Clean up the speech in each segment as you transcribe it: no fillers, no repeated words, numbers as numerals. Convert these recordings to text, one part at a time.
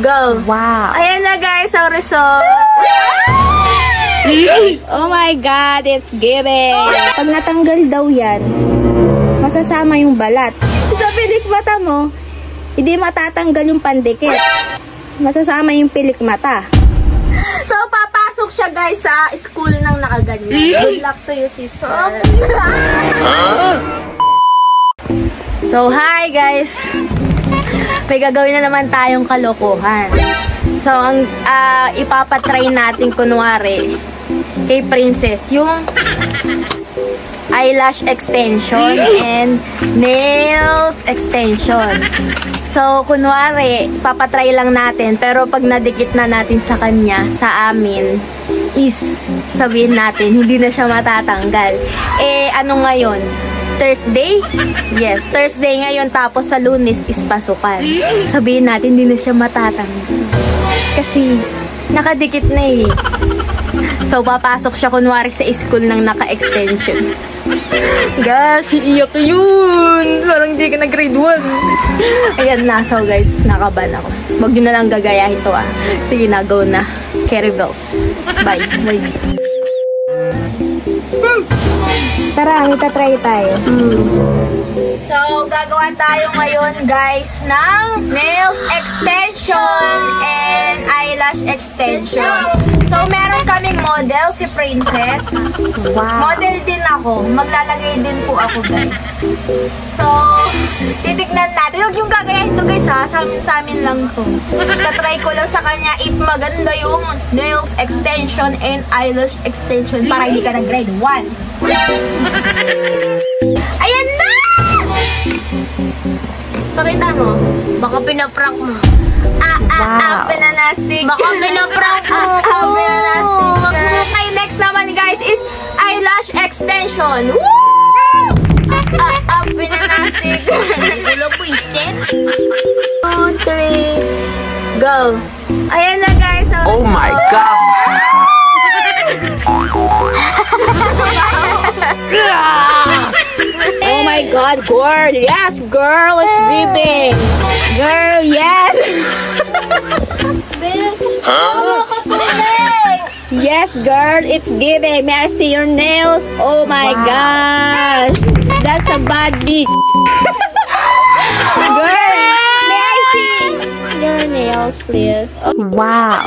Go! Wow! Ayan na guys, ang result! Oh my God, it's giving! Pag natanggal daw yan, masasama yung balat. Sa pilik mata mo, hindi matatanggal yung pandikit. Masasama yung pilik mata. So, papasok siya guys sa school ng nakaganyan. Good luck to you, sister. So, hi guys! May gagawin na naman tayong kalokohan. So, ang ipapatry natin kunwari kay Princess, yung eyelash extension and nails extension. So, kunwari, papatry lang natin, pero pag nadikit na natin sa kanya, sa amin, is sabihin natin, hindi na siya matatanggal. Eh, ano ngayon? Thursday? Yes, Thursday ngayon, tapos sa Lunes is pasukan. Sabihin natin, hindi na siya matatanggal. Kasi, nakadikit na eh. So, papasok siya kunwari sa school ng naka-extension. Gosh, iiyak yun! Parang hindi ka na grade 1. Ayan na. So, guys, nakaban ako. Huwag nyo na lang gagayahin to ah. Sige na, go na. Carry bells. Bye. Bye. Tara, may tatry tayo. So, gagawa tayo ngayon, guys, ng nails extension and eyelash extension. So, meron kaming model, si Princess. Wow. Model din ako. Maglalagay din po ako, guys. So, titignan natin. Huwag yung gagayahin to, guys, ha? Sa amin lang to. Tatry ko lang sa kanya if maganda yung nails extension and eyelash extension para hindi ka na grade 1. Ayan na! Pakita mo. Baka pinaprank mo. Pinanastig. Baka pinaprank mo. Pinanastig. Okay, next naman guys is eyelash extension. Woo! Pinanastig. Ulo po iset. 2, 3, go. Ayan na guys. Oh my God! Oh my God, girl. Yes, girl. It's giving. Girl, yes. Yes, girl. It's giving. May I see your nails? Oh my gosh. That's a bad beat. Girl, may I see your nails, please? Oh. Wow!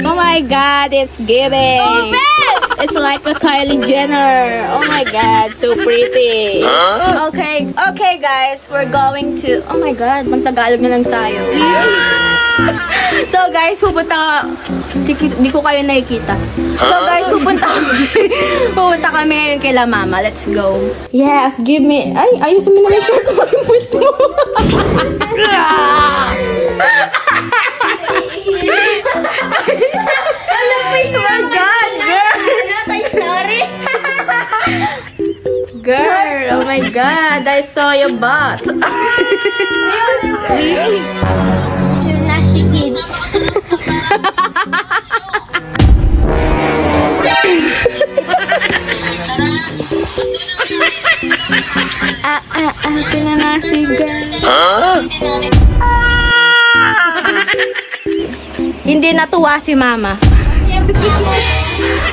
Oh my God, it's giving. Oh, it's like a Kylie Jenner. Oh my God, so pretty. Huh? Okay guys, we're going to... Oh my God, mag-Tagalog na lang tayo. So guys, pupunta... Di ko kayo nakikita. So guys, pupunta kami ngayon kay La Mama. Let's go. Yes, give me... Ay, ayusin mo naman shirt mo. Oh my God, girl! Girl, oh my God, I saw your butt. You nasty kids. Pinanasig, girl. Hindi natuwa si Mama.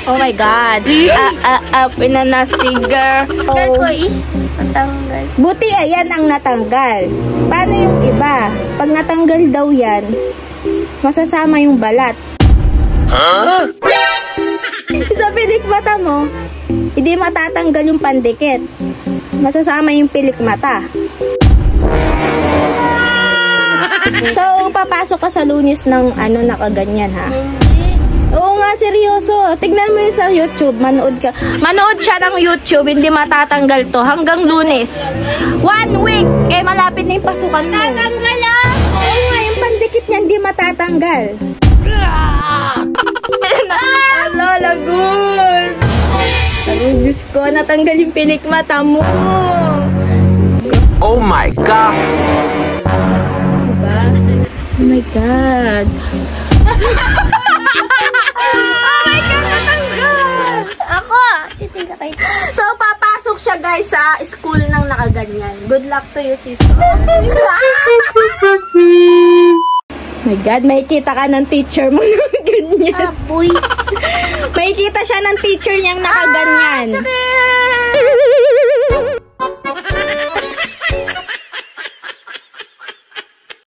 Oh my God. Pinanasig, girl. Girl ko is natanggal. Buti ayan ang natanggal. Paano yung iba? Pag natanggal daw yan, masasama yung balat. Sa pilik mata mo, hindi matatanggal yung pandikit. Masasama yung pilik mata. So, papasok ka sa Lunes ng nakaganyan ha? Oo nga, seryoso. Tignan mo yun sa YouTube. Manood ka. Manood siya ng YouTube. Hindi matatanggal to. Hanggang Lunes. 1 week. Eh, malapit na yung pasukan mo. Tatanggal ah! Oo nga, yung pandikit niya hindi matatanggal. Alo, lagun. Ang Diyos ko, natanggal yung pilik mata mo. Oh my God! Diba? Oh my God. Oh my God, natanggal! Ako! Titigil kayo. So, papasok siya guys sa school ng nakaganyan. Good luck to you, sister. My God, may kita ka ng teacher mo na ganyan. Boys. May kita siya ng teacher niyang nakaganyan. Sakit.